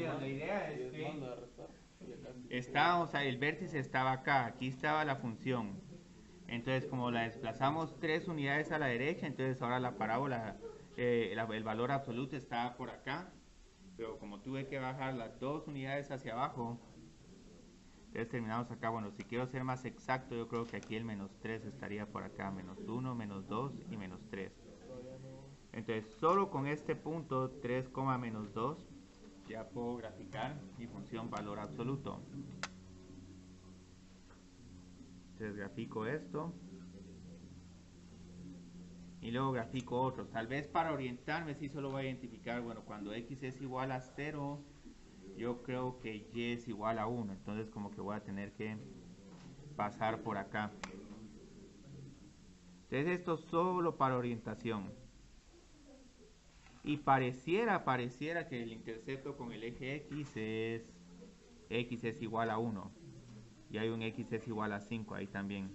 bueno, la idea es que estábamos ahí, el vértice estaba acá, aquí estaba la función. Entonces, como la desplazamos 3 unidades a la derecha, entonces ahora la parábola, el valor absoluto está por acá. Pero como tuve que bajar las 2 unidades hacia abajo, entonces terminamos acá. Bueno, si quiero ser más exacto, yo creo que aquí el menos 3 estaría por acá. Menos 1, menos 2 y menos 3. Entonces, solo con este punto, 3, menos 2, ya puedo graficar mi función valor absoluto. Entonces grafico esto y luego grafico otros. Tal vez para orientarme sí solo voy a identificar, bueno, cuando x es igual a 0, yo creo que y es igual a 1. Entonces como que voy a tener que pasar por acá. Entonces esto solo para orientación. Y pareciera que el intercepto con el eje x es igual a 1. Y hay un x es igual a 5 ahí también.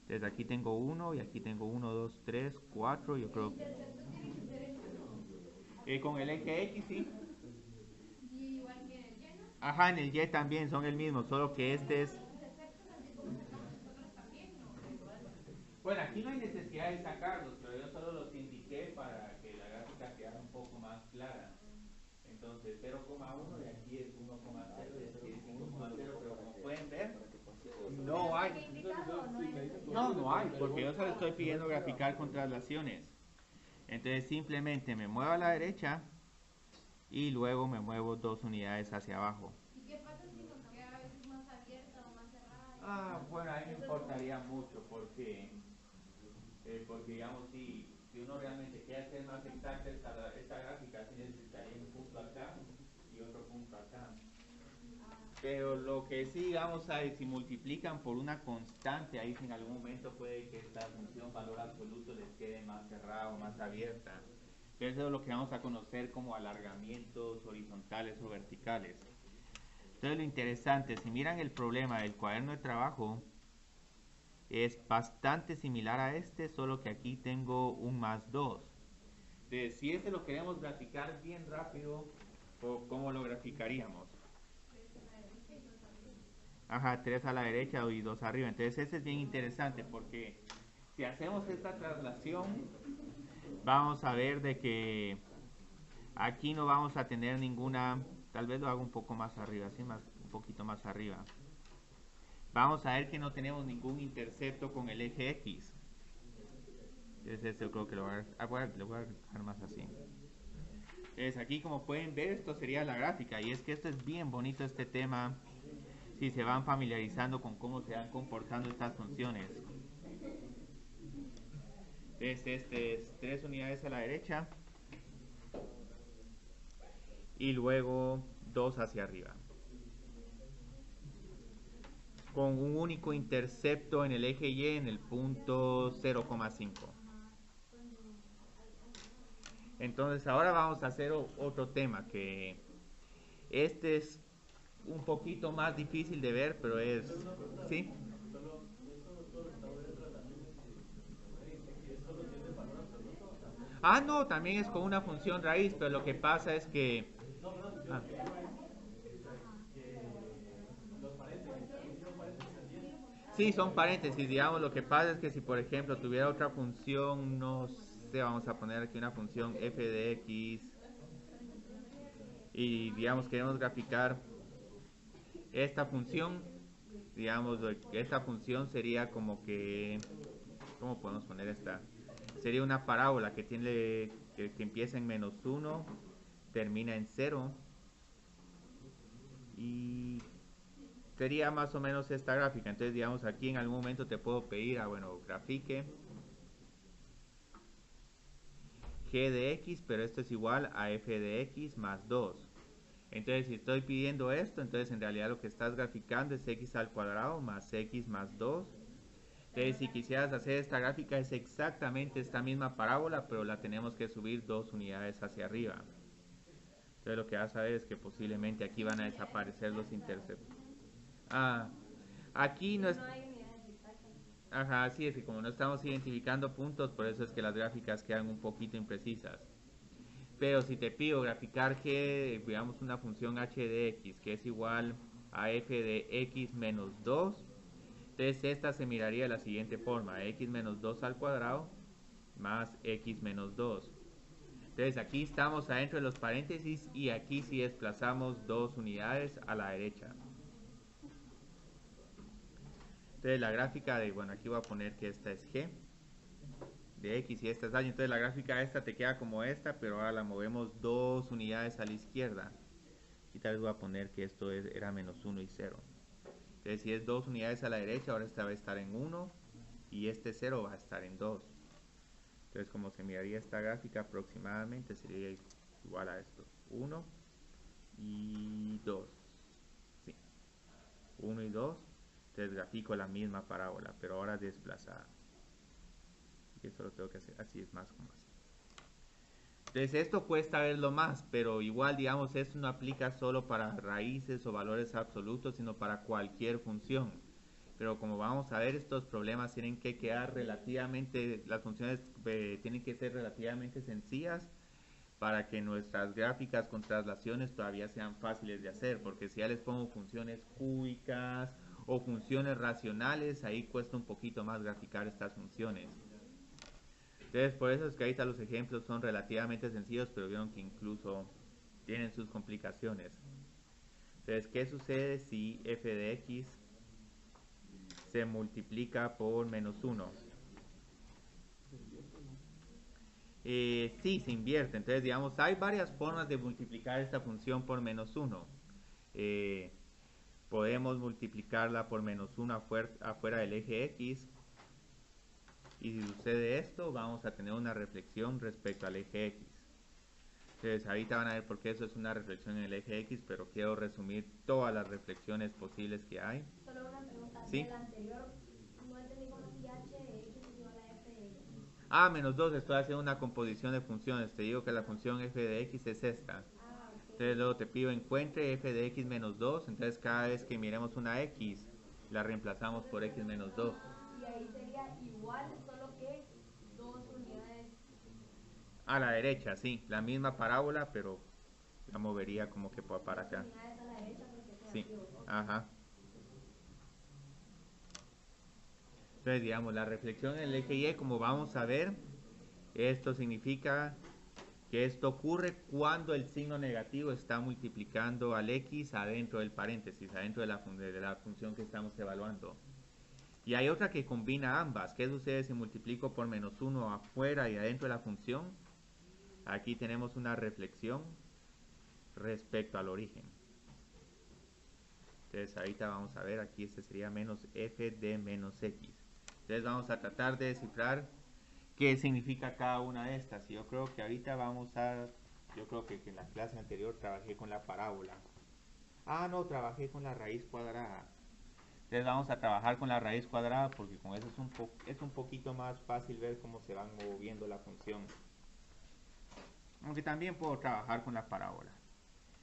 Entonces aquí tengo 1 y aquí tengo 1, 2, 3, 4. Yo creo que... con el eje x, sí. Ajá, en el y también son el mismo, solo que este es... Bueno, aquí no hay necesidad de sacarlos, pero yo solo los indiqué para que la gráfica quedara un poco más clara. Entonces 0,1 y aquí es 1,0 y aquí es 5,0, pero como pueden ver, no hay. No, no hay, porque yo solo estoy pidiendo graficar con traslaciones. Entonces simplemente me muevo a la derecha y luego me muevo 2 unidades hacia abajo. Bueno, ahí me importaría mucho porque digamos, si uno realmente quiere hacer más exacta esta gráfica, sí necesitaría un punto acá y otro punto acá. Pero lo que sí, digamos, si multiplican por una constante, ahí sí en algún momento puede que esta función valor absoluto les quede más cerrada o más abierta. Entonces eso es lo que vamos a conocer como alargamientos horizontales o verticales. Entonces lo interesante, si miran el problema del cuaderno de trabajo, es bastante similar a este, solo que aquí tengo un más 2. Entonces, si este lo queremos graficar bien rápido, ¿cómo lo graficaríamos? Ajá, 3 a la derecha y 2 arriba. Entonces este es bien interesante porque si hacemos esta traslación, vamos a ver de que aquí no vamos a tener ninguna, tal vez lo hago un poco más arriba, así más, un poquito más arriba. Vamos a ver que no tenemos ningún intercepto con el eje X. Entonces este yo creo que lo voy a dejar más así. Entonces aquí como pueden ver esto sería la gráfica y es que esto es bien bonito este tema si se van familiarizando con cómo se van comportando estas funciones. Entonces este es 3 unidades a la derecha y luego 2 hacia arriba. Con un único intercepto en el eje Y en el punto 0,5. Entonces ahora vamos a hacer otro tema que este es un poquito más difícil de ver, pero es... ¿Sí? Ah, no, también es con una función raíz, pero lo que pasa es que... Ah, sí, son paréntesis, digamos, lo que pasa es que si por ejemplo tuviera otra función, no sé, vamos a poner aquí una función f de x y digamos queremos graficar esta función, digamos, esta función sería como que, ¿cómo podemos poner esta? Sería una parábola que tiene que empieza en -1, termina en 0 y sería más o menos esta gráfica. Entonces, digamos, aquí en algún momento te puedo pedir, bueno, grafique g de x, pero esto es igual a f de x más 2. Entonces, si estoy pidiendo esto, entonces en realidad lo que estás graficando es x al cuadrado más x más 2. Entonces, si quisieras hacer esta gráfica, es exactamente esta misma parábola, pero la tenemos que subir 2 unidades hacia arriba. Entonces, lo que vas a ver es que posiblemente aquí van a desaparecer los interceptos. Ah, aquí no es... Ajá, así es que como no estamos identificando puntos, por eso es que las gráficas quedan un poquito imprecisas. Pero si te pido graficar que, veamos una función h de x, que es igual a f de x menos 2, entonces esta se miraría de la siguiente forma, x menos 2 al cuadrado más x menos 2. Entonces aquí estamos adentro de los paréntesis y aquí sí desplazamos 2 unidades a la derecha. Entonces la gráfica de, bueno, aquí voy a poner que esta es g de x y esta es y. Entonces la gráfica esta te queda como esta, pero ahora la movemos 2 unidades a la izquierda. Y tal vez voy a poner que esto era menos 1 y 0. Entonces si es 2 unidades a la derecha, ahora esta va a estar en 1 y este 0 va a estar en 2. Entonces como se miraría esta gráfica aproximadamente sería igual a esto. 1 y 2. Sí. 1 y 2. Entonces grafico la misma parábola, pero ahora desplazada. Y esto lo tengo que hacer así, es más como así. Entonces esto cuesta verlo más, pero igual digamos esto no aplica solo para raíces o valores absolutos, sino para cualquier función. Pero como vamos a ver, estos problemas tienen que quedar relativamente, las funciones tienen que ser relativamente sencillas para que nuestras gráficas con traslaciones todavía sean fáciles de hacer, porque si ya les pongo funciones cúbicas o funciones racionales, ahí cuesta un poquito más graficar estas funciones. Entonces, por eso es que ahorita los ejemplos son relativamente sencillos, pero vieron que incluso tienen sus complicaciones. Entonces, ¿qué sucede si f de x se multiplica por menos 1? Sí, se invierte. Entonces, digamos, hay varias formas de multiplicar esta función por menos 1. Podemos multiplicarla por menos 1 afuera del eje x. Y si sucede esto, vamos a tener una reflexión respecto al eje x. Entonces, ahorita van a ver por qué eso es una reflexión en el eje x, pero quiero resumir todas las reflexiones posibles que hay. Solo una pregunta. ¿Sí? Del anterior, no entendí cómo si h de x es igual a f de x. Menos 2, estoy haciendo una composición de funciones. Te digo que la función f de x es esta. Ok. Entonces, luego te pido encuentre f de x menos 2. Entonces, cada vez que miremos una x, la reemplazamos por x menos 2. Y ahí sería igual, solo que 2 unidades. A la derecha, sí. La misma parábola, pero la movería como que para Dos acá. unidades a la derecha porque es Sí. negativo. Ok. Ajá. Entonces, digamos, la reflexión en el eje Y, como vamos a ver, esto significa que esto ocurre cuando el signo negativo está multiplicando al x adentro del paréntesis, adentro de la función que estamos evaluando. Y hay otra que combina ambas. ¿Qué sucede si multiplico por menos 1 afuera y adentro de la función? Aquí tenemos una reflexión respecto al origen. Entonces ahorita vamos a ver, aquí este sería menos f de menos x. Entonces vamos a tratar de descifrar qué significa cada una de estas. Y yo creo que ahorita yo creo que en la clase anterior trabajé con la parábola. No, trabajé con la raíz cuadrada. Entonces vamos a trabajar con la raíz cuadrada porque con eso es un poquito más fácil ver cómo se van moviendo la función. Aunque también puedo trabajar con la parábola.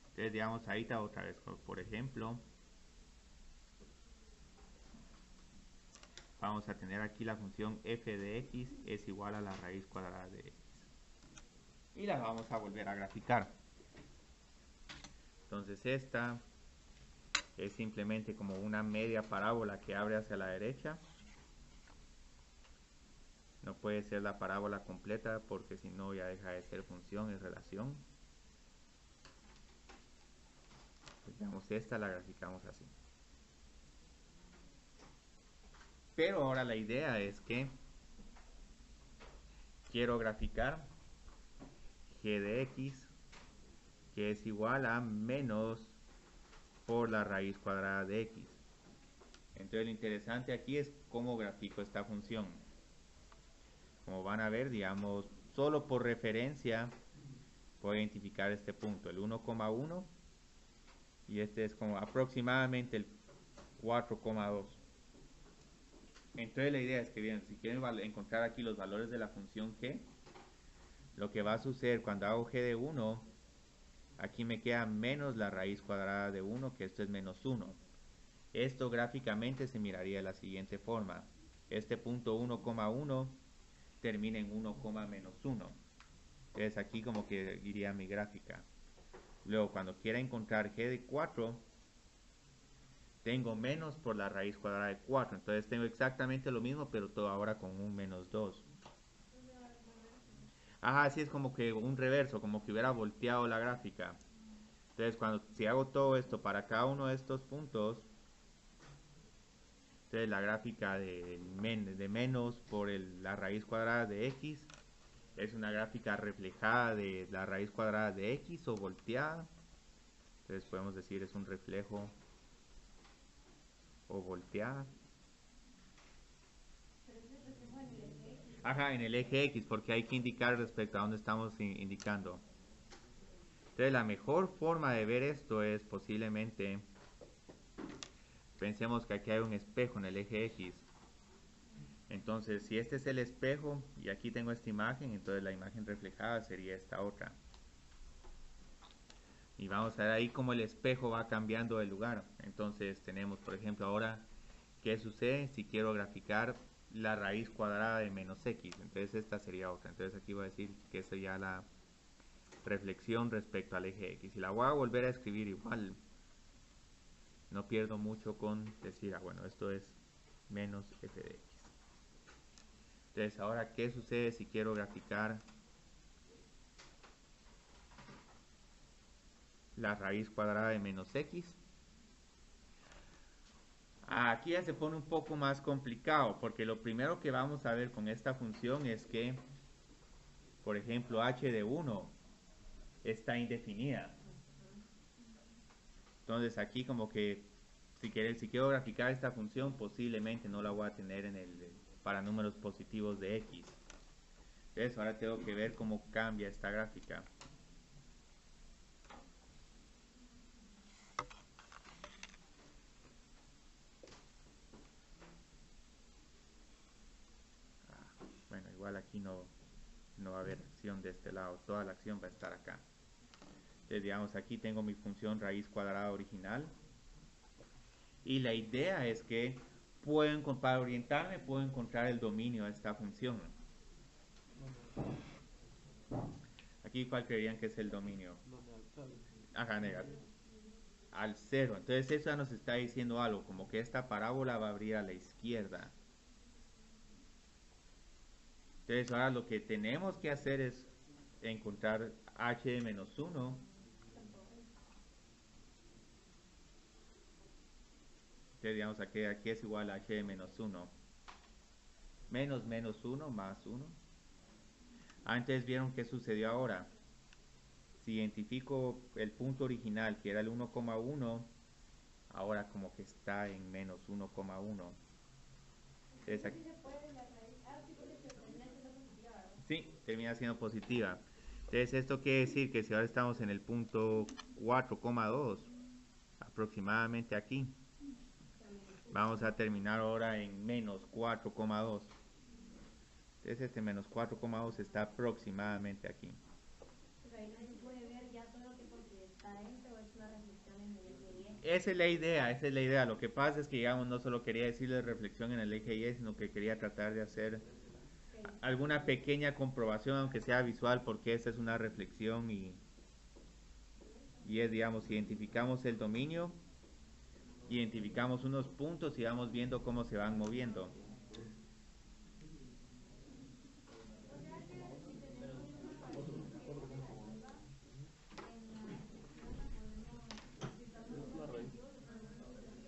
Entonces digamos ahorita otra vez, por ejemplo, vamos a tener aquí la función f de x es igual a la raíz cuadrada de x. Y la vamos a volver a graficar. Entonces esta es simplemente como una media parábola que abre hacia la derecha. No puede ser la parábola completa porque si no ya deja de ser función, es relación. Digamos, esta la graficamos así. Pero ahora la idea es que quiero graficar g de x, que es igual a menos por la raíz cuadrada de x. Entonces lo interesante aquí es cómo grafico esta función. Como van a ver, digamos, solo por referencia puedo identificar este punto, el 1,1, y este es como aproximadamente el 4,2. Entonces la idea es que, bien, si quieren encontrar aquí los valores de la función g, lo que va a suceder cuando hago g de 1, aquí me queda menos la raíz cuadrada de 1, que esto es menos 1. Esto gráficamente se miraría de la siguiente forma. Este punto 1,1 termina en 1, menos 1. Entonces aquí como que iría mi gráfica. Luego cuando quiera encontrar g de 4, tengo menos por la raíz cuadrada de 4. Entonces tengo exactamente lo mismo, pero todo ahora con un menos 2. Ajá, así es como que un reverso, como que hubiera volteado la gráfica. Entonces, si hago todo esto para cada uno de estos puntos, entonces la gráfica de menos por la raíz cuadrada de x es una gráfica reflejada de la raíz cuadrada de x o volteada. Entonces podemos decir es un reflejo o volteada. Ajá, en el eje X, porque hay que indicar respecto a dónde estamos indicando. Entonces la mejor forma de ver esto es posiblemente, pensemos que aquí hay un espejo en el eje X. Entonces si este es el espejo y aquí tengo esta imagen, entonces la imagen reflejada sería esta otra. Y vamos a ver ahí cómo el espejo va cambiando de lugar. Entonces tenemos, por ejemplo, ahora, ¿qué sucede si quiero graficar la raíz cuadrada de menos x? Entonces esta sería otra. Entonces aquí voy a decir que esa ya la reflexión respecto al eje x. Y la voy a volver a escribir igual. No pierdo mucho con decir, bueno, esto es menos f de x. Entonces ahora, ¿qué sucede si quiero graficar la raíz cuadrada de menos x? Aquí ya se pone un poco más complicado, porque lo primero que vamos a ver con esta función es que, por ejemplo, h de 1 está indefinida. Entonces aquí como que si quiero graficar esta función, posiblemente no la voy a tener para números positivos de x. Entonces ahora tengo que ver cómo cambia esta gráfica. Bueno, igual aquí no va a haber acción de este lado, toda la acción va a estar acá. Entonces digamos aquí tengo mi función raíz cuadrada original. Y la idea es que para orientarme puedo encontrar el dominio de esta función. Aquí, ¿cuál creerían que es el dominio? Ajá, negativo. Al 0. Entonces eso ya nos está diciendo algo, como que esta parábola va a abrir a la izquierda. Entonces ahora lo que tenemos que hacer es encontrar h de menos 1. Entonces digamos aquí es igual a h de menos 1. Menos menos 1 más 1. Entonces vieron qué sucedió ahora. Si identifico el punto original, que era el 1,1, ahora como que está en menos 1,1. Sí, termina siendo positiva. Entonces esto quiere decir que si ahora estamos en el punto 4,2, aproximadamente aquí, vamos a terminar ahora en menos 4,2. Entonces este menos 4,2 está aproximadamente aquí. Esa es la idea. Lo que pasa es que, digamos, no solo quería decirle reflexión en el eje Y, sino que quería tratar de hacer alguna pequeña comprobación, aunque sea visual, porque esta es una reflexión y es, digamos, identificamos el dominio, identificamos unos puntos y vamos viendo cómo se van moviendo.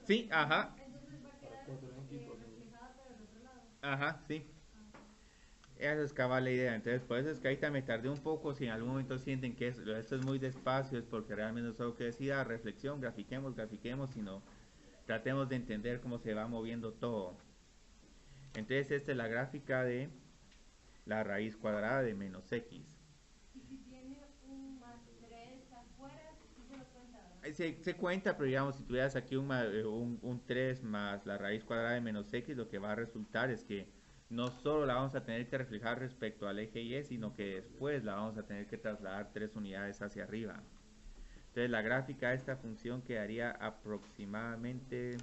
Sí, ajá. Ajá, sí. Esa es cabal la idea. Entonces, por eso es que ahorita me tardé un poco. Si en algún momento sienten que esto es muy despacio, es porque realmente no solo que decir, reflexión, grafiquemos, sino tratemos de entender cómo se va moviendo todo. Entonces, esta es la gráfica de la raíz cuadrada de menos x. Y si tiene un más 3 afuera, sí se lo cuenta, ¿verdad? Se cuenta, pero digamos, si tuvieras aquí un 3 más la raíz cuadrada de menos x, lo que va a resultar es que no solo la vamos a tener que reflejar respecto al eje Y, sino que después la vamos a tener que trasladar 3 unidades hacia arriba. Entonces la gráfica de esta función quedaría aproximadamente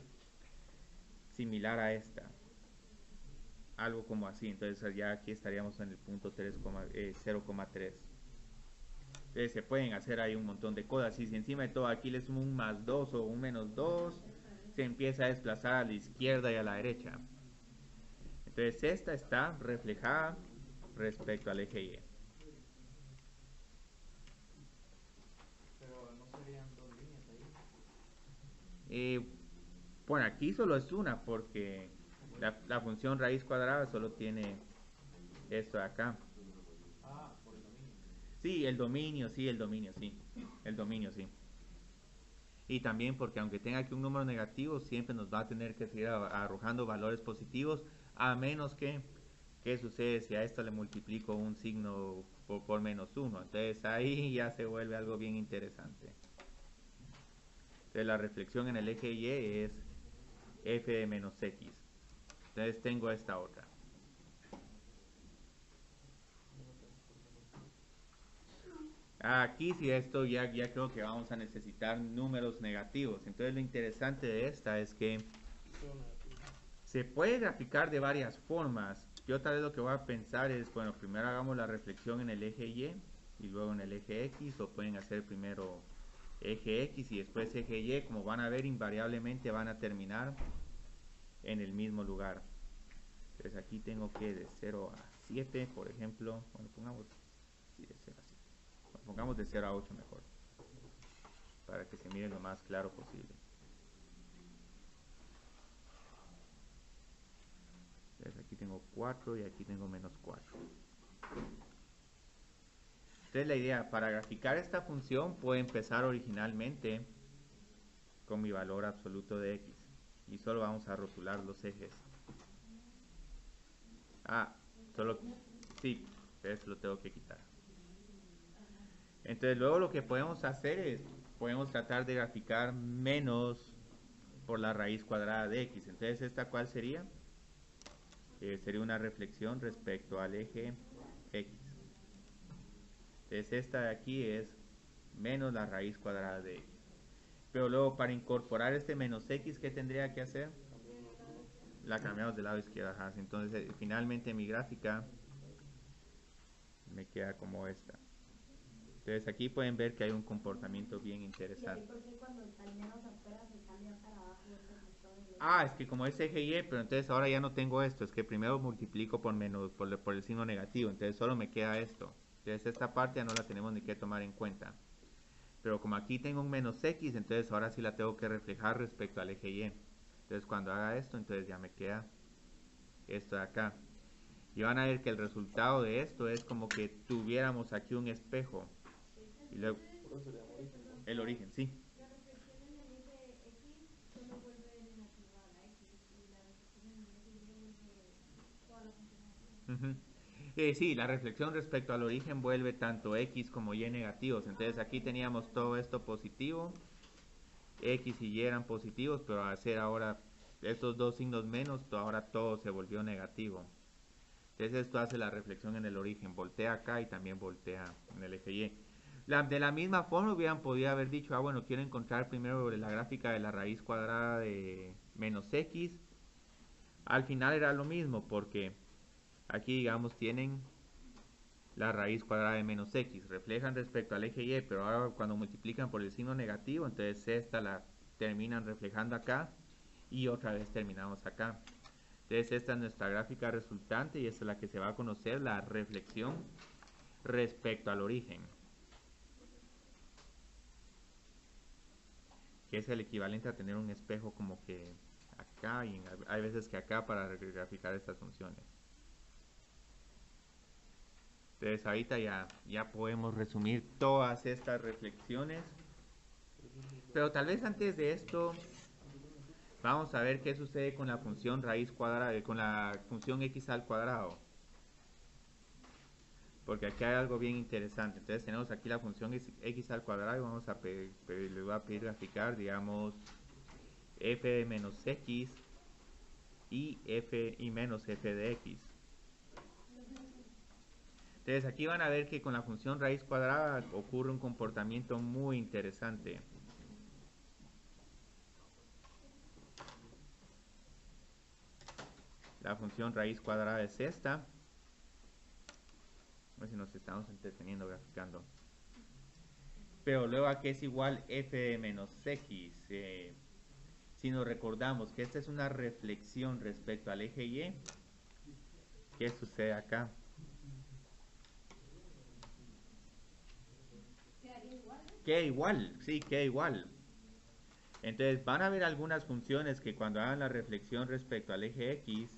similar a esta. Algo como así. Entonces ya aquí estaríamos en el punto 0,3. Entonces se pueden hacer ahí un montón de cosas. Y si encima de todo aquí le sumo un más 2 o un menos 2, se empieza a desplazar a la izquierda y a la derecha. Entonces esta está reflejada respecto al eje Y. Pero no serían dos líneas ahí. Bueno, aquí solo es una porque la función raíz cuadrada solo tiene esto de acá. Ah, por el dominio. Sí, el dominio, sí, el dominio, sí. El dominio, sí. Y también porque aunque tenga aquí un número negativo, siempre nos va a tener que seguir arrojando valores positivos, a menos que, ¿qué sucede si a esto le multiplico un signo por menos 1? Entonces ahí ya se vuelve algo bien interesante. Entonces la reflexión en el eje Y es f de menos x. Entonces tengo esta otra. Aquí sí esto ya creo que vamos a necesitar números negativos. Entonces lo interesante de esta es que se puede graficar de varias formas. Yo tal vez lo que voy a pensar es, bueno, primero hagamos la reflexión en el eje Y y luego en el eje X, o pueden hacer primero eje X y después eje Y. Como van a ver, invariablemente van a terminar en el mismo lugar. Entonces aquí tengo que de 0 a 7, por ejemplo, bueno, pongamos sí, de 0 a 7. Bueno, pongamos de 0 a 8 mejor, para que se mire lo más claro posible. Entonces aquí tengo 4 y aquí tengo menos 4. Entonces la idea, para graficar esta función, puedo empezar originalmente con mi valor absoluto de x. Y solo vamos a rotular los ejes. Solo, sí, eso lo tengo que quitar. Entonces luego lo que podemos hacer es, podemos tratar de graficar menos por la raíz cuadrada de x. Entonces esta ¿cuál sería? Sería una reflexión respecto al eje x. Entonces esta de aquí es menos la raíz cuadrada de x. Pero luego para incorporar este menos x, ¿qué tendría que hacer? La cambiamos del lado izquierdo. Ajá. Entonces finalmente mi gráfica me queda como esta. Entonces aquí pueden ver que hay un comportamiento bien interesante. ¿Y ahí por qué cuando al menos afuera se cambia para abajo el reflector? Es que como es eje Y, pero entonces ahora ya no tengo esto. Es que primero multiplico por menos por el signo negativo. Entonces solo me queda esto. Entonces esta parte ya no la tenemos ni que tomar en cuenta. Pero como aquí tengo un menos x, entonces ahora sí la tengo que reflejar respecto al eje Y. Entonces cuando haga esto, entonces ya me queda esto de acá. Y van a ver que el resultado de esto es como que tuviéramos aquí un espejo. Y luego, el origen, sí. La reflexión en el eje X solo vuelve negativa a la X y la reflexión en el eje Y vuelve toda la función negativa. Sí, la reflexión respecto al origen vuelve tanto x como y negativos. Entonces aquí teníamos todo esto positivo, x y y eran positivos, pero al hacer ahora estos dos signos menos, ahora todo se volvió negativo. Entonces esto hace la reflexión en el origen, voltea acá y también voltea en el eje Y. De la misma forma hubieran podido haber dicho, bueno, quiero encontrar primero la gráfica de la raíz cuadrada de menos x. Al final era lo mismo, porque aquí, digamos, tienen la raíz cuadrada de menos x. Reflejan respecto al eje Y, pero ahora cuando multiplican por el signo negativo, entonces esta la terminan reflejando acá y otra vez terminamos acá. Entonces esta es nuestra gráfica resultante y esta es la que se va a conocer, la reflexión respecto al origen, que es el equivalente a tener un espejo como que acá y hay veces que acá para graficar estas funciones. Entonces ahorita ya podemos resumir todas estas reflexiones, pero tal vez antes de esto vamos a ver qué sucede con la función raíz cuadrada, con la función x al cuadrado. Porque aquí hay algo bien interesante. Entonces tenemos aquí la función x al cuadrado y vamos a les voy a pedir graficar, digamos, f de menos x y f y menos f de x. Entonces aquí van a ver que con la función raíz cuadrada ocurre un comportamiento muy interesante. La función raíz cuadrada es esta. A ver si nos estamos entreteniendo graficando. Pero luego aquí es igual f de menos x. Si nos recordamos que esta es una reflexión respecto al eje y, ¿qué sucede acá? Quedaría igual, ¿no? Queda igual, sí, queda igual. Entonces van a haber algunas funciones que cuando hagan la reflexión respecto al eje x,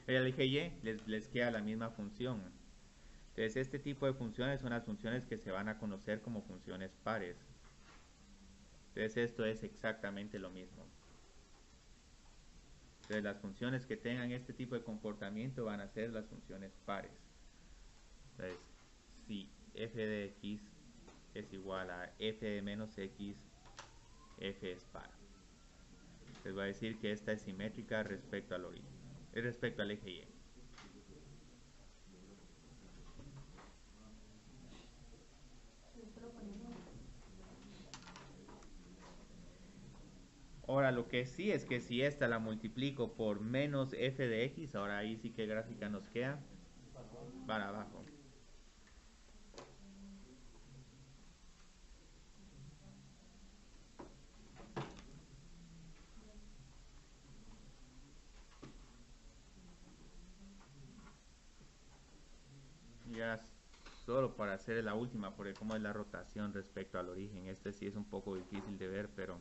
el eje y, les queda la misma función. Entonces este tipo de funciones son las funciones que se van a conocer como funciones pares. Entonces esto es exactamente lo mismo. Entonces las funciones que tengan este tipo de comportamiento van a ser las funciones pares. Entonces, si f de x es igual a f de menos x, f es par. Les voy a decir que esta es simétrica respecto al origen, respecto al eje y. Ahora lo que sí es que si esta la multiplico por menos f de x, ahora ahí sí que gráfica nos queda para abajo. Y ya solo para hacer la última, porque como es la rotación respecto al origen, este sí es un poco difícil de ver, pero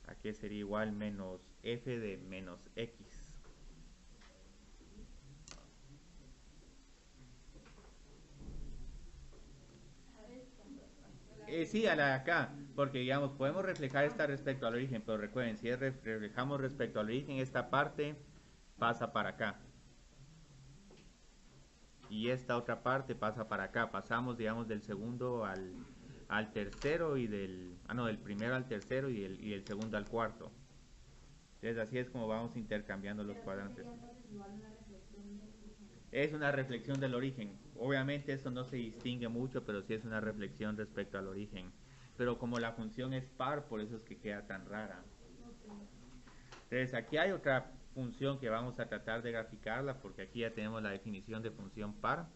aquí sería igual menos f de menos x. Sí, a la de acá, porque digamos, podemos reflejar esta respecto al origen, pero recuerden, si reflejamos respecto al origen, esta parte pasa para acá. Y esta otra parte pasa para acá. Pasamos, digamos, del segundo al tercero y del primero al tercero y el segundo al cuarto. Entonces así es como vamos intercambiando los cuadrantes. Es una reflexión del origen. Obviamente eso no se distingue mucho, pero sí es una reflexión respecto al origen. Pero como la función es par, por eso es que queda tan rara. Entonces aquí hay otra función que vamos a tratar de graficarla, porque aquí ya tenemos la definición de función par,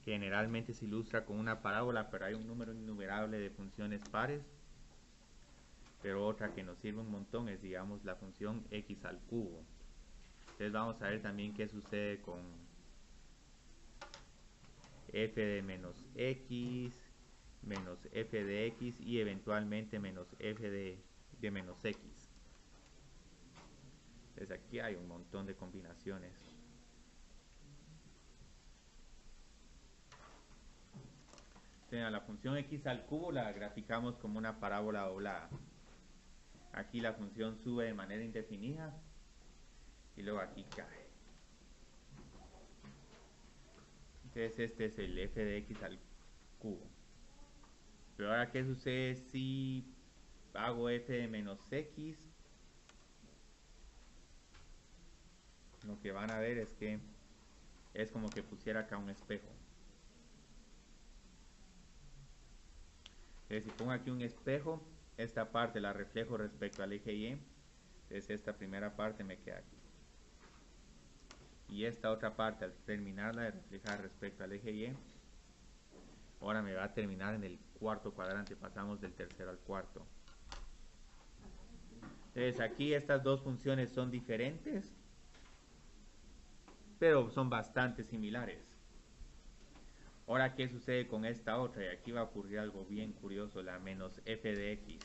que generalmente se ilustra con una parábola, pero hay un número innumerable de funciones pares. Pero otra que nos sirve un montón es, digamos, la función x al cubo. Entonces vamos a ver también qué sucede con f de menos x, menos f de x y eventualmente menos f de menos x. Entonces aquí hay un montón de combinaciones. Entonces, la función x al cubo la graficamos como una parábola doblada. Aquí la función sube de manera indefinida y luego aquí cae. Entonces este es el f de x al cubo. Pero ahora, ¿qué sucede si hago f de menos x? Lo que van a ver es que es como que pusiera acá un espejo. Entonces si pongo aquí un espejo, esta parte la reflejo respecto al eje y, entonces esta primera parte me queda aquí. Y esta otra parte, al terminarla de reflejar respecto al eje y, ahora me va a terminar en el cuarto cuadrante, pasamos del tercero al cuarto. Entonces aquí estas dos funciones son diferentes, pero son bastante similares. Ahora, ¿qué sucede con esta otra? Y aquí va a ocurrir algo bien curioso, la menos f de x.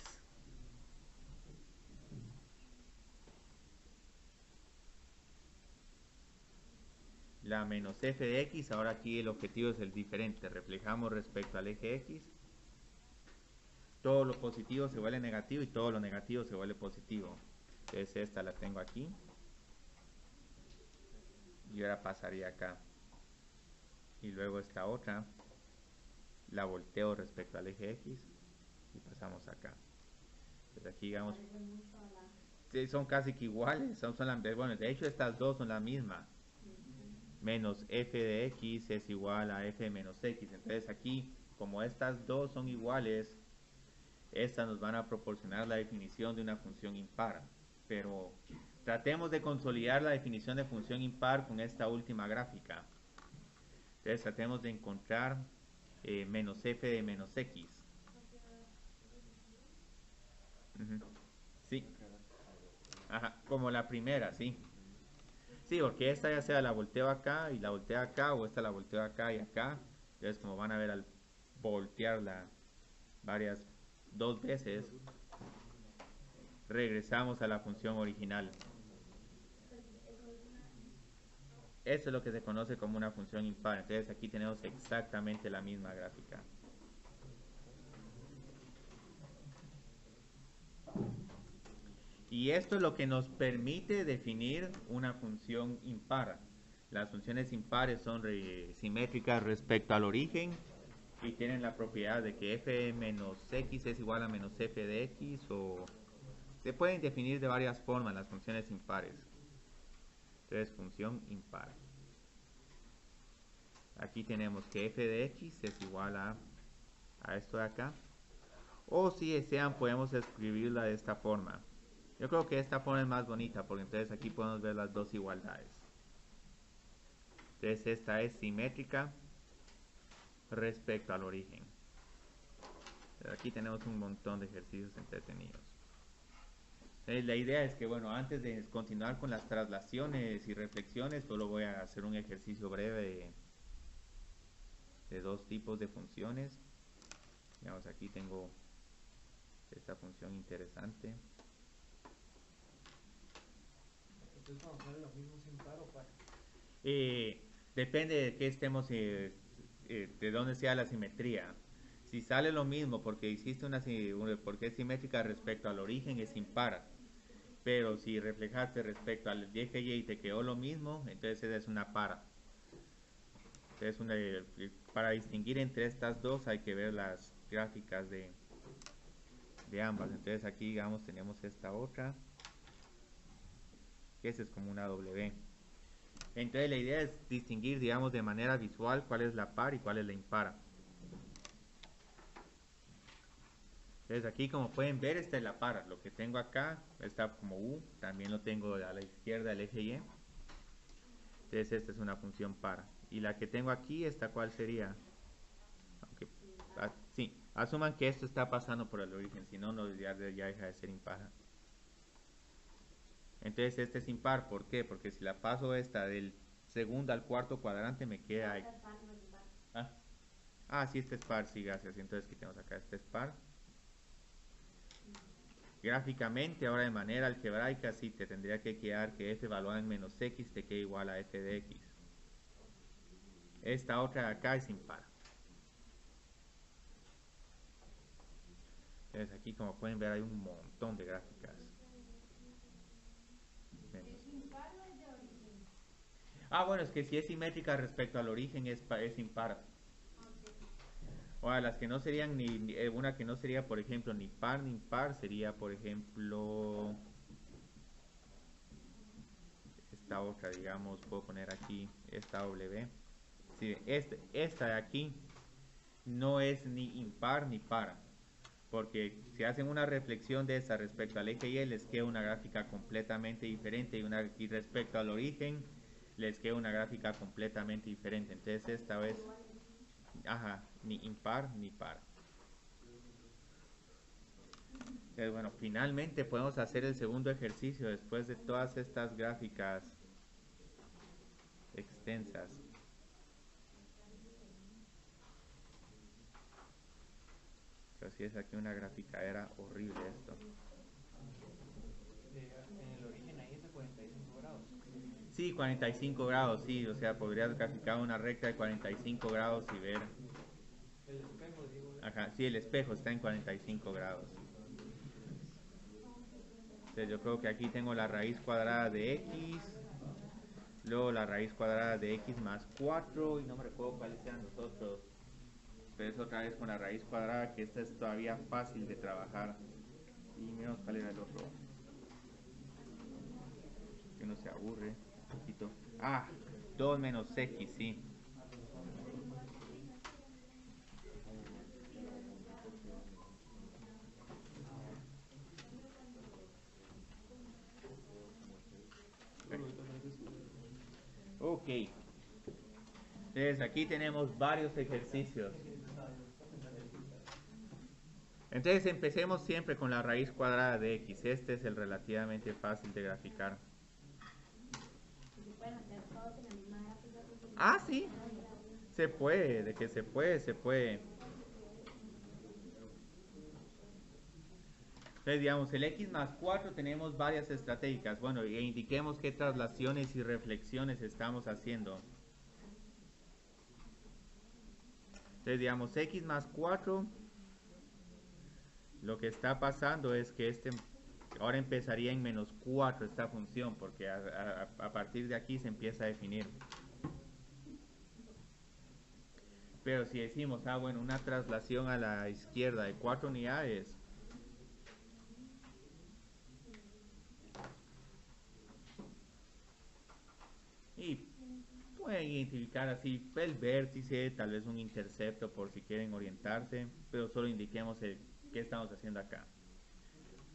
La menos f de x, ahora aquí el objetivo es el diferente. Reflejamos respecto al eje x. Todo lo positivo se vuelve negativo y todo lo negativo se vuelve positivo. Entonces esta la tengo aquí. Y ahora pasaría acá. Y luego esta otra la volteo respecto al eje x y pasamos acá. Entonces aquí digamos, sí, son casi que iguales, bueno, de hecho estas dos son la misma. Menos f de x es igual a f de menos x. Entonces aquí, como estas dos son iguales, estas nos van a proporcionar la definición de una función impar. Pero tratemos de consolidar la definición de función impar con esta última gráfica. Entonces tratemos de encontrar menos f de menos x. Ujú. Sí. Ajá, como la primera, sí. Sí, porque esta ya sea la volteo acá y la volteo acá, o esta la volteo acá y acá. Entonces, como van a ver al voltearla dos veces, regresamos a la función original. Eso es lo que se conoce como una función impar. Entonces aquí tenemos exactamente la misma gráfica. Y esto es lo que nos permite definir una función impar. Las funciones impares son simétricas respecto al origen y tienen la propiedad de que f menos x es igual a menos f de x, o se pueden definir de varias formas las funciones impares. Entonces, función impar. Aquí tenemos que f de x es igual a esto de acá. O si desean, podemos escribirla de esta forma. Yo creo que esta forma es más bonita, porque entonces aquí podemos ver las dos igualdades. Entonces esta es simétrica respecto al origen. Pero aquí tenemos un montón de ejercicios entretenidos. La idea es que, bueno, antes de continuar con las traslaciones y reflexiones, solo voy a hacer un ejercicio breve de dos tipos de funciones. Digamos, aquí tengo esta función interesante. Entonces vamos a ver lo mismo sin par o par. Depende de qué estemos, de dónde sea la simetría. Si sale lo mismo porque hiciste porque es simétrica respecto al origen, es impar. Pero si reflejaste respecto al eje y te quedó lo mismo, entonces esa es una par. Entonces, para distinguir entre estas dos hay que ver las gráficas de ambas. Entonces aquí, digamos, tenemos esta otra, que esa es como una W. Entonces la idea es distinguir, digamos, de manera visual cuál es la par y cuál es la impar. Entonces aquí, como pueden ver, esta es la par. Lo que tengo acá está como U, también lo tengo a la izquierda el eje Y. Entonces esta es una función par. Y la que tengo aquí, ¿esta cuál sería? Aunque, sí, asuman que esto está pasando por el origen, si no, ya deja de ser impar. Entonces este es impar, ¿por qué? Porque si la paso esta del segundo al cuarto cuadrante me queda ahí. Sí, este es par, sí, gracias. Entonces quitemos acá, este es par. Gráficamente, ahora de manera algebraica, sí te tendría que quedar que f evaluado en menos x te quede igual a f de x. Esta otra de acá es impar. Entonces aquí, como pueden ver, hay un montón de gráficas. ¿Es impar o es de origen? Bueno, es que si es simétrica respecto al origen es impar. Ahora, las que no serían una que no sería, por ejemplo, ni par ni impar, sería, por ejemplo, esta otra, digamos, puedo poner aquí esta W. Sí, esta de aquí no es ni impar ni par, porque si hacen una reflexión de esta respecto al eje Y, les queda una gráfica completamente diferente, y respecto al origen les queda una gráfica completamente diferente. Entonces esta vez, ni impar ni par. Entonces, bueno, finalmente podemos hacer el segundo ejercicio después de todas estas gráficas extensas. Pero si es aquí una gráfica, era horrible esto. En el origen ahí es de 45 grados. Sí, 45 grados, sí, o sea, podrías graficar una recta de 45 grados y ver. El espejo, digo. Sí, el espejo está en 45 grados. Entonces yo creo que aquí tengo la raíz cuadrada de x, luego la raíz cuadrada de x más 4, y no me recuerdo cuáles sean los otros. Pero es otra vez con la raíz cuadrada, que esta es todavía fácil de trabajar. Y miramos cuál era el otro. Que uno se aburre un poquito. 2 menos x, sí. Ok. Entonces aquí tenemos varios ejercicios. Entonces empecemos siempre con la raíz cuadrada de x. Este es el relativamente fácil de graficar. Ah, sí. Se puede, de que se puede, se puede. Entonces, digamos, el x más 4 tenemos varias estratégicas. Bueno, e indiquemos qué traslaciones y reflexiones estamos haciendo. Entonces, digamos, x más 4, lo que está pasando es que ahora empezaría en menos 4 esta función, porque a partir de aquí se empieza a definir. Pero si decimos, bueno, una traslación a la izquierda de 4 unidades, y pueden identificar así el vértice, tal vez un intercepto por si quieren orientarse, pero solo indiquemos qué estamos haciendo acá.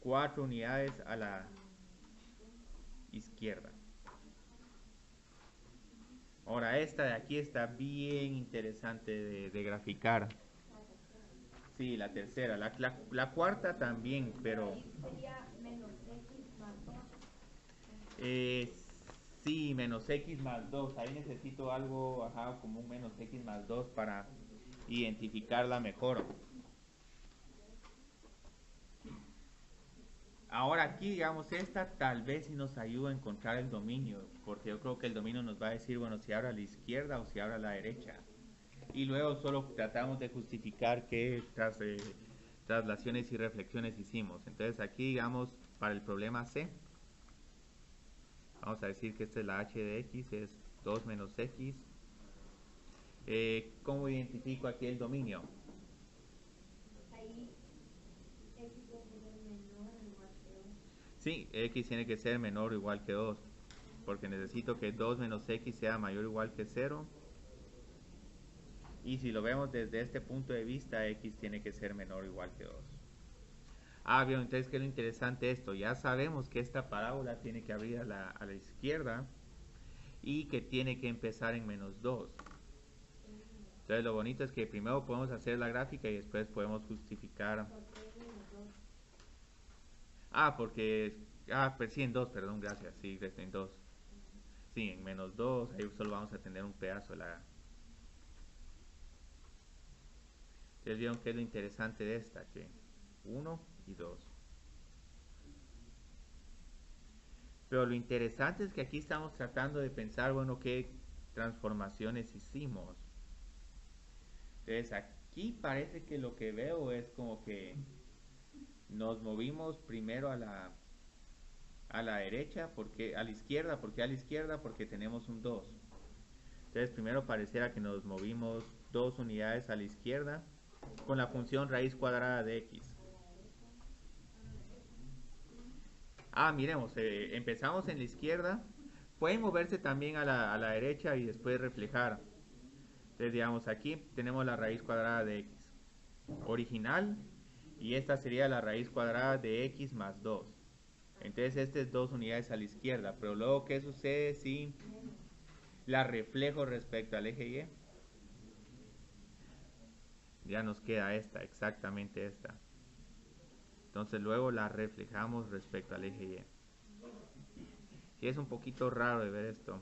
4 unidades a la izquierda. Ahora esta de aquí está bien interesante de graficar. Sí, la tercera. La cuarta también, pero... Sería menos x más 2. Sí, menos x más 2. Ahí necesito algo, como un menos x más 2 para identificarla mejor. Ahora aquí, digamos, esta tal vez sí nos ayuda a encontrar el dominio, porque yo creo que el dominio nos va a decir, bueno, si ahora a la izquierda o si ahora a la derecha. Y luego solo tratamos de justificar qué traslaciones y reflexiones hicimos. Entonces aquí, digamos, para el problema C, vamos a decir que esta es la h de x, es 2 menos x. ¿Cómo identifico aquí el dominio? Ahí x debe ser menor o igual que 2. Sí, x tiene que ser menor o igual que 2, porque necesito que 2 menos x sea mayor o igual que 0. Y si lo vemos desde este punto de vista, x tiene que ser menor o igual que 2. Bien, entonces, ¿qué es lo interesante esto? Ya sabemos que esta parábola tiene que abrir a la izquierda y que tiene que empezar en menos 2. Entonces, lo bonito es que primero podemos hacer la gráfica y después podemos justificar. Pues sí, en 2, perdón, gracias. Sí, en 2. Sí, en menos 2, ahí solo vamos a tener un pedazo de la... Ustedes vieron que es lo interesante de esta, que 1 y 2. Pero lo interesante es que aquí estamos tratando de pensar, bueno, qué transformaciones hicimos. Entonces aquí parece que lo que veo es como que nos movimos primero a la derecha, a la izquierda, ¿por qué a la izquierda? Porque tenemos un 2. Entonces primero pareciera que nos movimos 2 unidades a la izquierda con la función raíz cuadrada de x. Miremos, empezamos en la izquierda. Pueden moverse también a la derecha y después reflejar. Entonces, digamos, aquí tenemos la raíz cuadrada de x original y esta sería la raíz cuadrada de x más 2. Entonces, este es 2 unidades a la izquierda. Pero luego, ¿qué sucede si la reflejo respecto al eje y? Ya nos queda esta, exactamente esta. Entonces luego la reflejamos respecto al eje y. Sí, es un poquito raro de ver esto.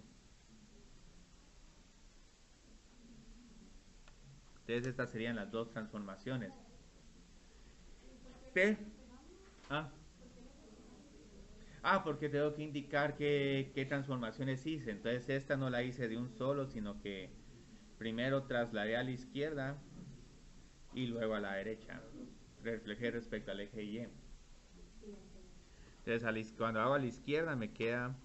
Entonces estas serían las dos transformaciones. Porque tengo que indicar qué transformaciones hice. Entonces esta no la hice de un solo, sino que primero trasladé a la izquierda y luego a la derecha. Reflejé respecto al eje y. Entonces cuando hago a la izquierda me queda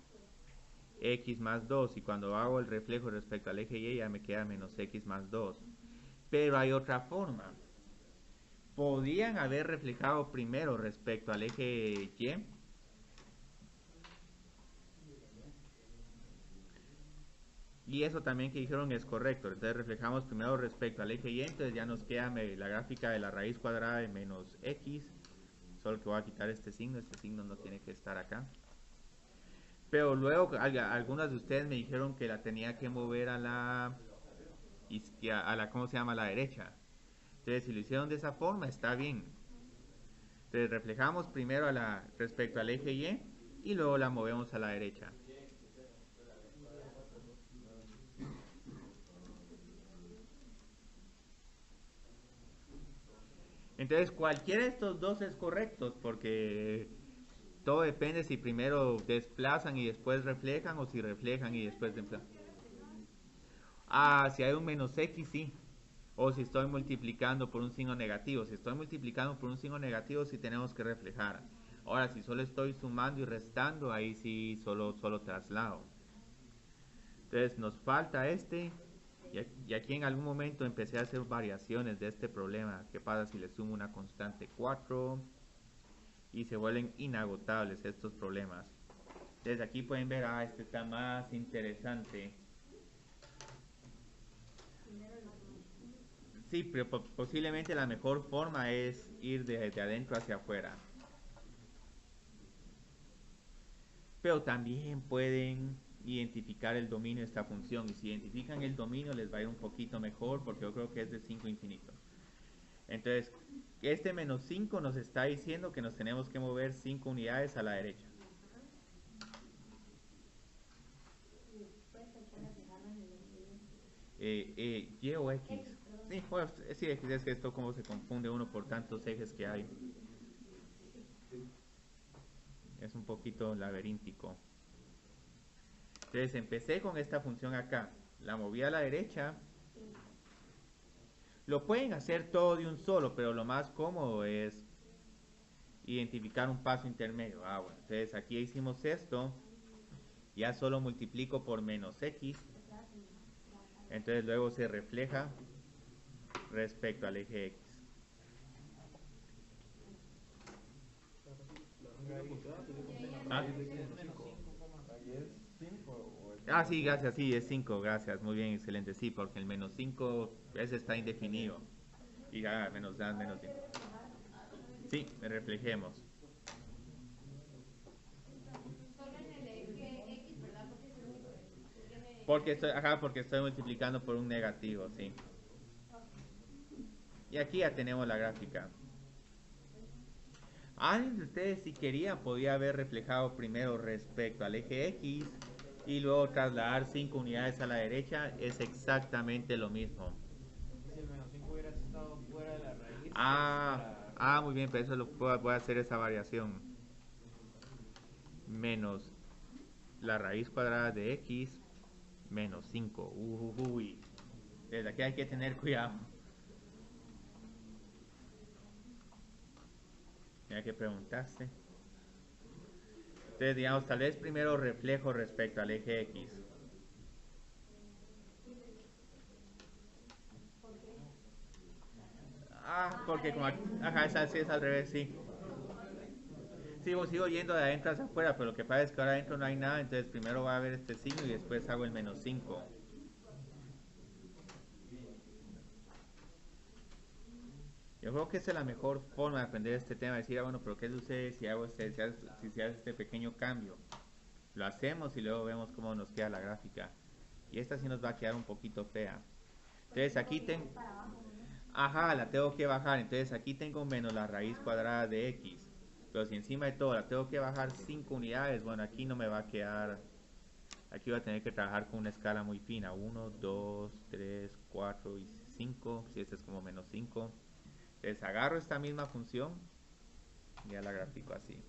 x más 2 y cuando hago el reflejo respecto al eje y ya me queda menos x más 2. Pero hay otra forma. Podían haber reflejado primero respecto al eje y. Y eso también que dijeron es correcto. Entonces reflejamos primero respecto al eje y, entonces ya nos queda la gráfica de la raíz cuadrada de menos x. Solo que voy a quitar este signo no tiene que estar acá. Pero luego algunas de ustedes me dijeron que la tenía que mover a la a la, ¿cómo se llama? A la derecha. Entonces, si lo hicieron de esa forma, está bien. Entonces, reflejamos primero respecto al eje Y y luego la movemos a la derecha. Entonces, cualquiera de estos dos es correcto, porque todo depende si primero desplazan y después reflejan o si reflejan y después desplazan. Ah, si hay un menos X, sí. O si estoy multiplicando por un signo negativo. Si estoy multiplicando por un signo negativo, sí tenemos que reflejar. Ahora, si solo estoy sumando y restando, ahí sí solo traslado. Entonces, nos falta este. Y aquí en algún momento empecé a hacer variaciones de este problema. ¿Qué pasa si le sumo una constante 4? Y se vuelven inagotables estos problemas. Entonces aquí pueden ver, este está más interesante. Sí, pero posiblemente la mejor forma es ir de adentro hacia afuera. Pero también pueden identificar el dominio de esta función. Y si identifican el dominio les va a ir un poquito mejor porque yo creo que es de 5 infinito. Entonces, este menos 5 nos está diciendo que nos tenemos que mover 5 unidades a la derecha. Y o X. Sí, bueno, sí, es que esto como se confunde uno por tantos ejes que hay. Es un poquito laberíntico. Entonces empecé con esta función acá. La moví a la derecha. Lo pueden hacer todo de un solo, pero lo más cómodo es identificar un paso intermedio. Bueno, entonces aquí hicimos esto. Ya solo multiplico por menos X. Entonces luego se refleja respecto al eje X. ¿Ah? Sí, gracias, sí, es 5, gracias, muy bien, excelente, sí, porque el menos 5, ese está indefinido. Y ya, menos 5. Sí, reflejemos. Solo en el eje X, ¿verdad? Porque es el único que tiene... Porque estoy multiplicando por un negativo, sí. Y aquí ya tenemos la gráfica. Alguien de ustedes, si quería, podía haber reflejado primero respecto al eje X y luego trasladar 5 unidades a la derecha. Es exactamente lo mismo. Si el menos 5 hubiera estado fuera de la raíz, Muy bien, pero eso voy a hacer esa variación. Menos la raíz cuadrada de X menos 5. Uy. Desde aquí hay que tener cuidado. Mira que preguntaste. Entonces, digamos, tal vez primero reflejo respecto al eje X. Porque como aquí, sí es al revés, sí. Sigo yendo de adentro hacia afuera, pero lo que pasa es que ahora adentro no hay nada, entonces primero va a haber este signo y después hago el menos 5. Yo creo que esa es la mejor forma de aprender este tema, decir, bueno, pero ¿qué sucede si hago si se hace este pequeño cambio? Lo hacemos y luego vemos cómo nos queda la gráfica. Y esta sí nos va a quedar un poquito fea. Entonces aquí tengo... la tengo que bajar. Entonces aquí tengo menos la raíz cuadrada de X. Pero si encima de todo la tengo que bajar 5 unidades, bueno, aquí no me va a quedar... Aquí voy a tener que trabajar con una escala muy fina. 1, 2, 3, 4 y 5. Si este es como menos 5. Entonces agarro esta misma función y ya la grafico así.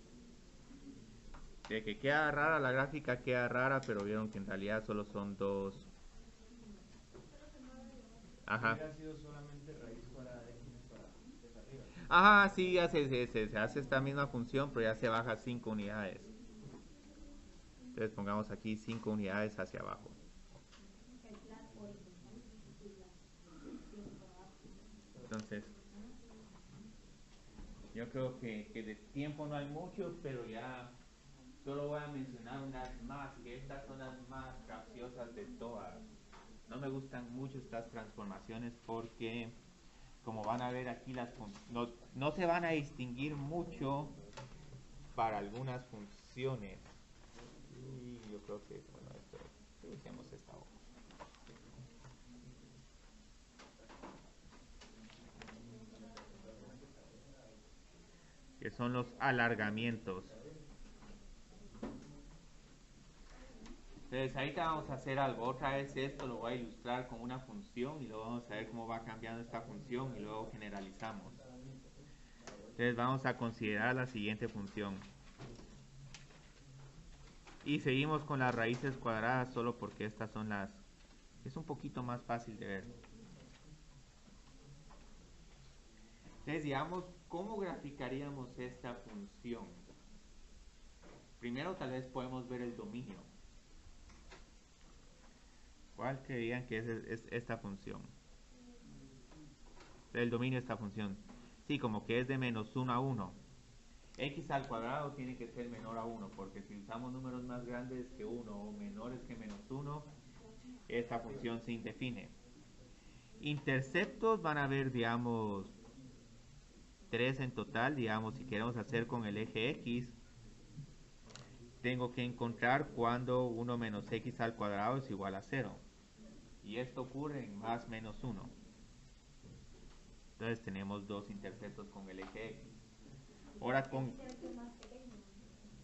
De que queda rara la gráfica, queda rara, pero vieron que en realidad solo son dos. hubiera sido solamente raíz cuadrada de X para arriba. Sí, ya se hace esta misma función, pero ya se baja 5 unidades. Entonces pongamos aquí 5 unidades hacia abajo. Entonces, yo creo que de tiempo no hay mucho, pero ya solo voy a mencionar unas más, que estas son las más capciosas de todas. No me gustan mucho estas transformaciones porque, como van a ver aquí, no se van a distinguir mucho para algunas funciones. Y yo creo que, bueno, esto, dejemos esta hoja. que son los alargamientos. Entonces ahorita vamos a hacer algo. Otra vez esto lo voy a ilustrar con una función y luego vamos a ver cómo va cambiando esta función y luego generalizamos. Entonces vamos a considerar la siguiente función. Y seguimos con las raíces cuadradas solo porque estas son las... es un poquito más fácil de ver. Entonces digamos, ¿cómo graficaríamos esta función? Primero tal vez podemos ver el dominio. ¿Cuál creían que es esta función? El dominio de esta función. Sí, como que es de menos 1 a 1. X al cuadrado tiene que ser menor a 1, porque si usamos números más grandes que 1 o menores que menos 1, esta función se indefine. Interceptos van a haber, digamos, 3 en total. Digamos, si queremos hacer con el eje X, tengo que encontrar cuando 1 menos X al cuadrado es igual a 0. Y esto ocurre en más menos 1. Entonces tenemos 2 interceptos con el eje X. Ahora con...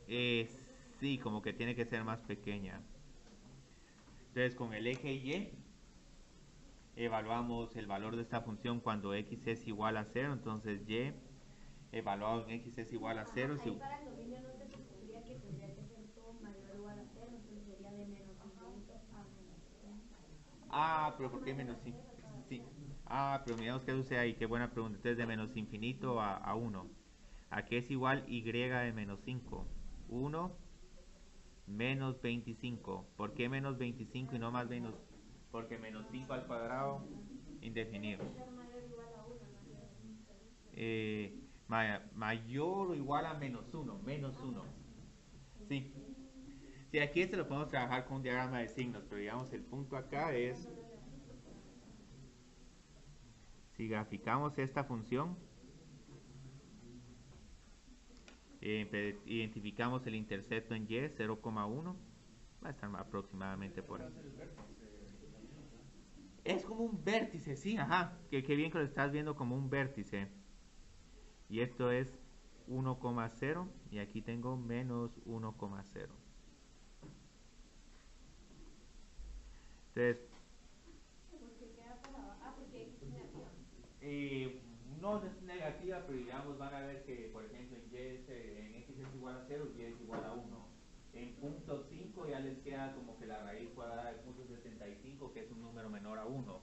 sí, como que tiene que ser más pequeña. Entonces con el eje Y evaluamos el valor de esta función cuando X es igual a 0. Entonces Y evaluado en X es igual a 0. Ahí para el dominio no se supondría que tendría que ser todo mayor o igual a 0. Entonces sería de menos infinito a menos 1. Ah, pero ¿por qué menos 5? Sí. Ah, pero miramos que sucede ahí. Qué buena pregunta. Entonces de menos infinito a 1. ¿A qué es igual Y de menos 5? 1 menos 25. ¿Por qué menos 25 y no más menos? Porque menos 5 al cuadrado, indefinido. Mayor o igual a menos 1. Menos 1. Sí. Sí, aquí lo podemos trabajar con un diagrama de signos, pero digamos el punto acá es... si graficamos esta función, identificamos el intercepto en Y, 0,1, va a estar aproximadamente por ahí. Es como un vértice, sí, ajá, qué bien que lo estás viendo como un vértice. Y esto es 1,0 y aquí tengo menos 1,0. Entonces, no es negativa, pero digamos van a ver que, por ejemplo, en X es igual a 0, Y es igual a 1. En punto 5 ya les queda como que la raíz cuadrada de punto 75, que es un número menor a 1.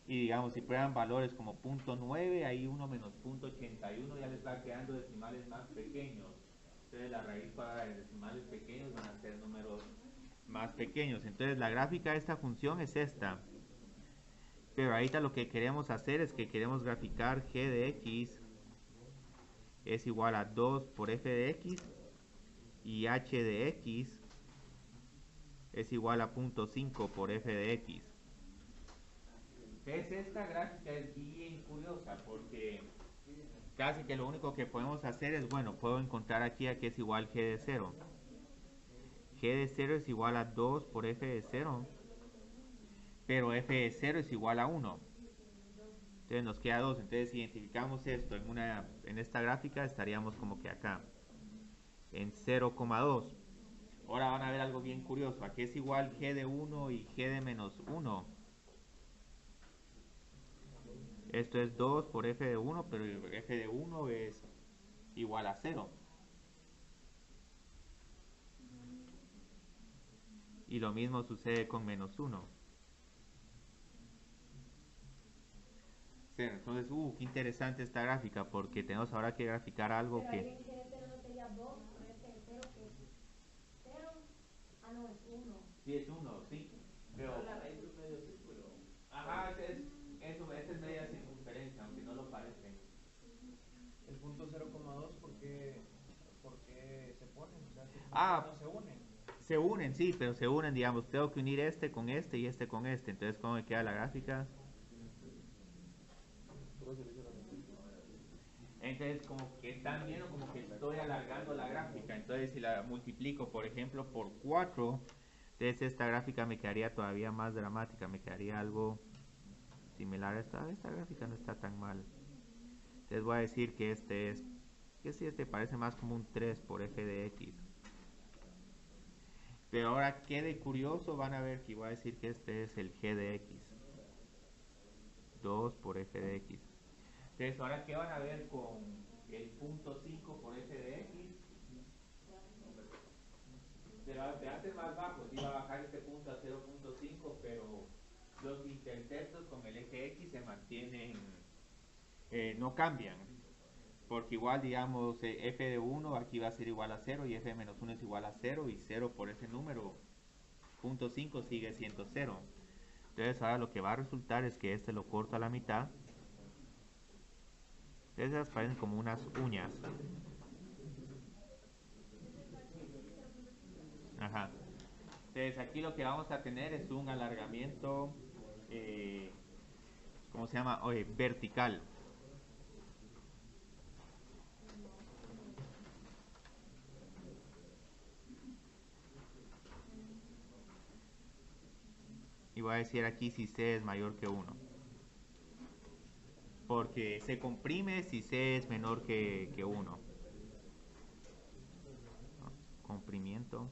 Y digamos, si prueban valores como punto 9, ahí 1 menos punto 81 ya les va quedando decimales más pequeños. Entonces la raíz cuadrada de decimales pequeños van a ser números más pequeños. Entonces la gráfica de esta función es esta. Pero ahorita lo que queremos hacer es que queremos graficar g de x es igual a 2 por f de x y h de x es igual a 0.5 por f de x. Entonces esta gráfica es bien curiosa porque casi que lo único que podemos hacer es, bueno, puedo encontrar aquí a que es igual g de 0. G de 0 es igual a 2 por f de 0, pero f de 0 es igual a 1. Entonces nos queda 2. Entonces si identificamos esto en esta gráfica, estaríamos como que acá, en 0,2. Ahora van a ver algo bien curioso. Aquí es igual g de 1 y g de menos 1. Esto es 2 por f de 1, pero f de 1 es igual a 0. Y lo mismo sucede con menos 1. Entonces, qué interesante esta gráfica, porque tenemos ahora que graficar algo pero que... ahí en g de 0 no sería 2 por f de 0, que es 0. Ah, no, es 1. Sí, es 1, sí. Pero la raíz de un medio círculo. Ajá, esa es media circunferencia, aunque no lo parece. El punto 0,2, ¿por qué se ponen? O sea, no se unen. Se unen, sí, pero se unen, digamos, tengo que unir este con este y este con este. Entonces, ¿cómo me queda la gráfica? Entonces, como que están viendo como que estoy alargando la gráfica. Entonces, si la multiplico, por ejemplo, por 4, entonces esta gráfica me quedaría todavía más dramática. Me quedaría algo similar a esta gráfica, no está tan mal. Entonces voy a decir que este es que si este parece más como un 3 por f de x. Pero ahora, qué de curioso, van a ver que voy a decir que este es el g de x. 2 por f de x. Entonces, ahora, ¿qué van a ver con el punto 5 por f de x? De antes más bajo, iba a bajar este punto a 0.5, pero los interceptos con el eje x se mantienen, no cambian. Porque igual, digamos, f de 1 aquí va a ser igual a 0 y f de menos 1 es igual a 0 y 0 por ese número, punto 5 sigue siendo 0. Entonces ahora lo que va a resultar es que este lo corto a la mitad. Esas parecen como unas uñas. Ajá. Entonces aquí lo que vamos a tener es un alargamiento, ¿cómo se llama? Vertical. Y voy a decir aquí si c es mayor que 1. Porque se comprime si c es menor que 1. Comprimiento.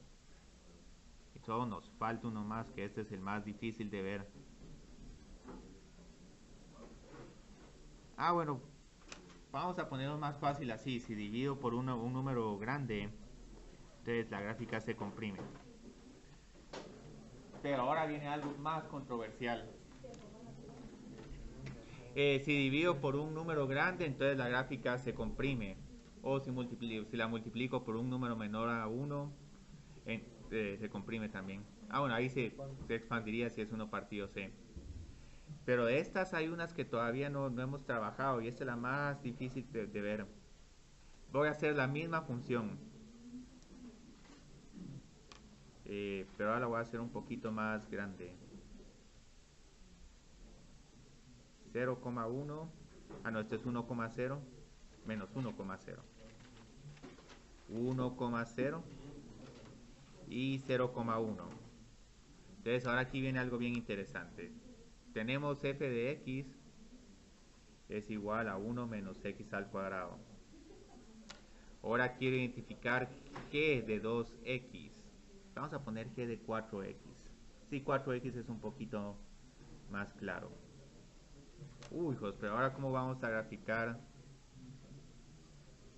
Y solo nos falta uno más, que este es el más difícil de ver. Bueno, vamos a ponerlo más fácil así. Si divido por un número grande, entonces la gráfica se comprime. Pero ahora viene algo más controversial. Si divido por un número grande, entonces la gráfica se comprime. O si la multiplico por un número menor a 1, se comprime también. Bueno, ahí se expandiría si es 1 partido c. Pero de estas hay unas que todavía no hemos trabajado y esta es la más difícil de ver. Voy a hacer la misma función. Pero ahora la voy a hacer un poquito más grande. 0,1. No, esto es 1,0 menos 1,0. 1,0 y 0,1. Entonces ahora aquí viene algo bien interesante. Tenemos f de x es igual a 1 menos x al cuadrado. Ahora quiero identificar g de 2x. Vamos a poner g de 4x. Sí, 4x es un poquito más claro. Hijos, pero ahora ¿cómo vamos a graficar?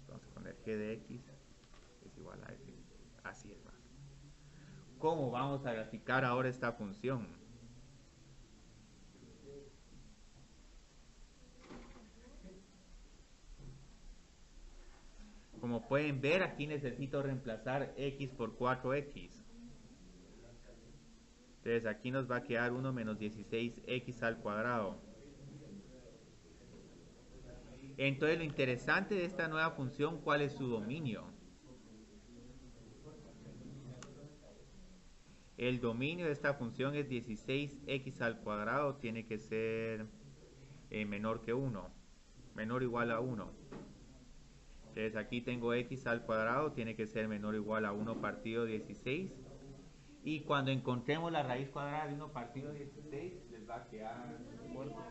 Vamos a poner g de x es igual a f. Así es más. ¿Cómo vamos a graficar ahora esta función? Como pueden ver, aquí necesito reemplazar x por 4x. Entonces aquí nos va a quedar 1 menos 16x al cuadrado. Entonces lo interesante de esta nueva función, ¿cuál es su dominio? El dominio de esta función es 16x al cuadrado, tiene que ser menor que 1, menor o igual a 1. Entonces aquí tengo x al cuadrado, tiene que ser menor o igual a 1 partido 16. Y cuando encontremos la raíz cuadrada de 1 partido 16, les va a quedar un cuarto.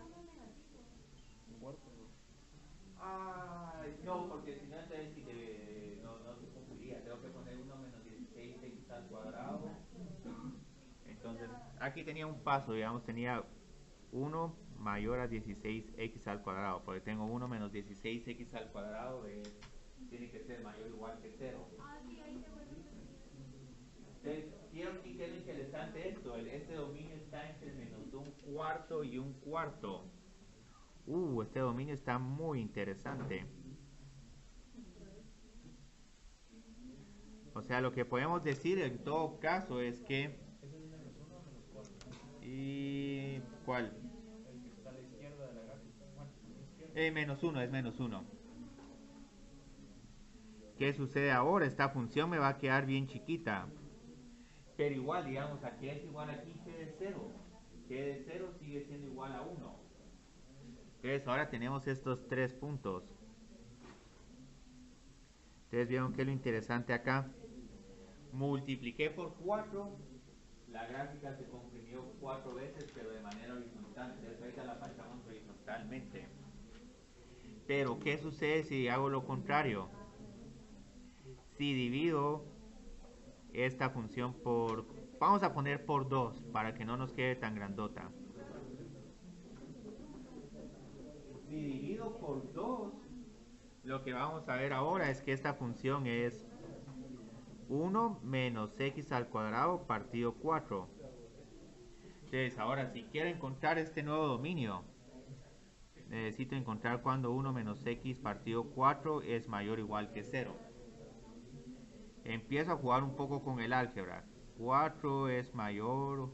No, porque si no, entonces no se cumpliría. Tengo que poner 1 menos 16x al cuadrado. Entonces, aquí tenía un paso, digamos, tenía 1 mayor a 16x al cuadrado. Porque tengo 1 menos 16x al cuadrado, tiene que ser mayor o igual que 0. Entonces, quiero aquí que es lo interesante esto. Este dominio está entre menos un cuarto y un cuarto. Este dominio está muy interesante. O sea, lo que podemos decir en todo caso es que... ¿Y cuál? El que está a la izquierda de la gráfica. Menos 1, es menos 1. ¿Qué sucede ahora? Esta función me va a quedar bien chiquita. Pero igual, digamos, aquí es igual aquí g de 0. G de 0 sigue siendo igual a 1. Entonces ahora tenemos estos 3 puntos. Ustedes vieron que es lo interesante acá. Multipliqué por 4. La gráfica se comprimió 4 veces, pero de manera horizontal. Entonces ahorita la pasamos horizontalmente. Pero ¿qué sucede si hago lo contrario? si divido esta función por, vamos a poner por 2 para que no nos quede tan grandota. Si divido por 2, lo que vamos a ver ahora es que esta función es 1 menos x al cuadrado partido 4. Entonces, ahora si quiero encontrar este nuevo dominio, necesito encontrar cuando 1 menos x partido 4 es mayor o igual que 0. Empiezo a jugar un poco con el álgebra. 4 es mayor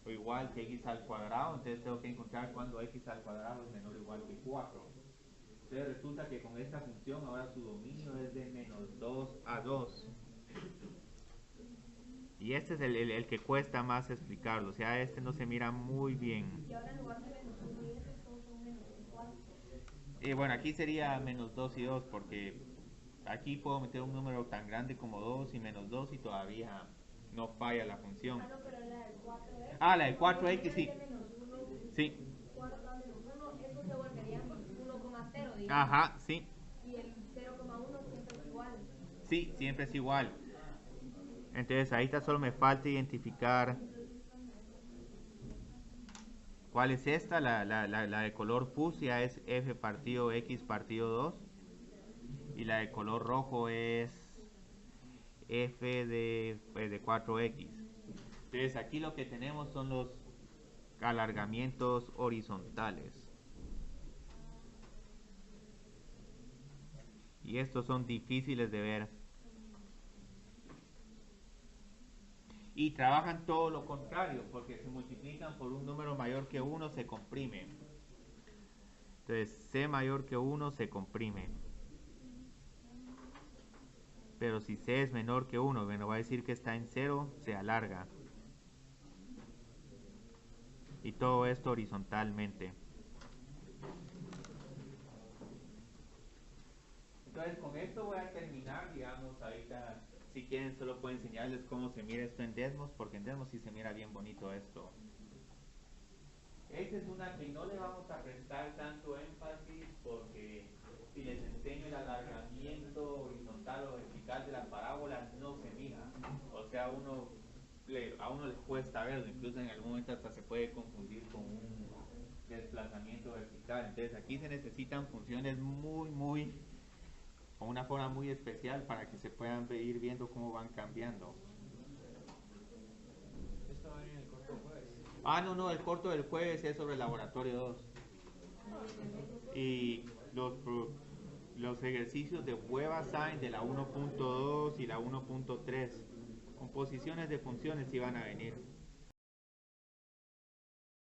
o igual que x al cuadrado, entonces tengo que encontrar cuando x al cuadrado es menor o igual que 4. Entonces resulta que con esta función ahora su dominio es de menos 2 a 2. Y este es el que cuesta más explicarlo, o sea, este no se mira muy bien. Y ahora en lugar de menos 1 y estos todos son menos igual. Bueno, aquí sería menos 2 y 2 porque aquí puedo meter un número tan grande como 2 y menos 2 y todavía no falla la función. Ah, no, pero la del 4x. Ah, la del 4x sí. Menos 1, Sí. 4 acá menos 1, eso se volvería 1,0, digamos. Ajá, sí. Y el 0,1 siempre es igual. Sí, siempre es igual. Entonces ahorita solo me falta identificar cuál es esta. La de color fucsia es f partido x partido 2. Y la de color rojo es f de 4x. Entonces aquí lo que tenemos son los alargamientos horizontales. Y estos son difíciles de ver. Y trabajan todo lo contrario, porque se multiplican por un número mayor que 1, se comprime. Entonces, c mayor que 1 se comprime. Pero si c es menor que 1, bueno, va a decir que está en 0, se alarga. Y todo esto horizontalmente. Entonces, con esto voy a terminar, digamos, ahorita... Si quieren, solo puedo enseñarles cómo se mira esto en Desmos, porque en Desmos sí se mira bien bonito esto. Esta es una que no le vamos a prestar tanto énfasis, porque si les enseño el alargamiento horizontal o vertical de las parábolas, no se mira. O sea, a uno les cuesta verlo, incluso en algún momento hasta se puede confundir con un desplazamiento vertical. Entonces, aquí se necesitan funciones con una forma muy especial para que se puedan ir viendo cómo van cambiando. ¿Esto va a venir en el corto del jueves? Ah, no, el corto del jueves es sobre el laboratorio 2. Y los ejercicios de Webassine de la 1.2 y la 1.3, composiciones de funciones iban a venir.